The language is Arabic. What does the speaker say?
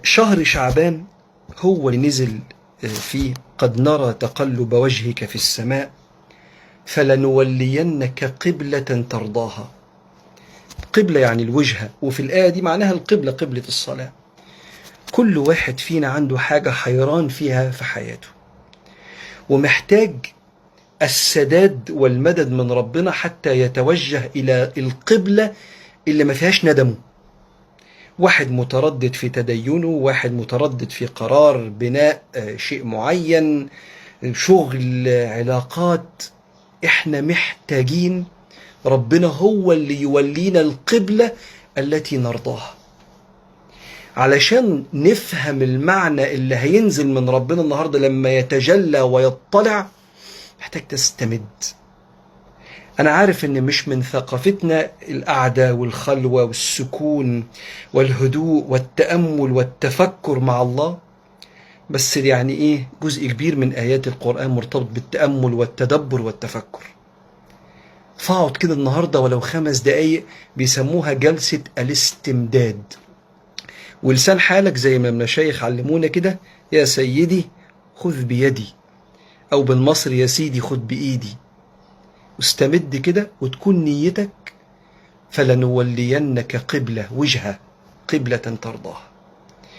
شهر شعبان هو اللي نزل فيه قد نرى تقلب وجهك في السماء فلنولينك قبلة ترضاها. قبلة يعني الوجهة، وفي الآية دي معناها القبلة، قبلة الصلاة. كل واحد فينا عنده حاجة حيران فيها في حياته ومحتاج السداد والمدد من ربنا حتى يتوجه إلى القبلة اللي ما فيهاش ندمه. واحد متردد في تدينه، واحد متردد في قرار بناء شيء معين، شغل، علاقات. احنا محتاجين ربنا هو اللي يولينا القبلة التي نرضاها. علشان نفهم المعنى اللي هينزل من ربنا النهاردة لما يتجلى ويطلع، محتاج تستمد. أنا عارف إن مش من ثقافتنا القعدة والخلوة والسكون والهدوء والتأمل والتفكر مع الله، بس يعني إيه، جزء كبير من آيات القرآن مرتبط بالتأمل والتدبر والتفكر. فاقعد كده النهاردة ولو 5 دقايق، بيسموها جلسة الاستمداد. ولسان حالك زي ما المشايخ علمونا كده، يا سيدي خذ بيدي، أو بالمصري يا سيدي خذ بإيدي. واستمد كده وتكون نيتك فلنولينك قبلة، وجهة، قبلة ترضاها.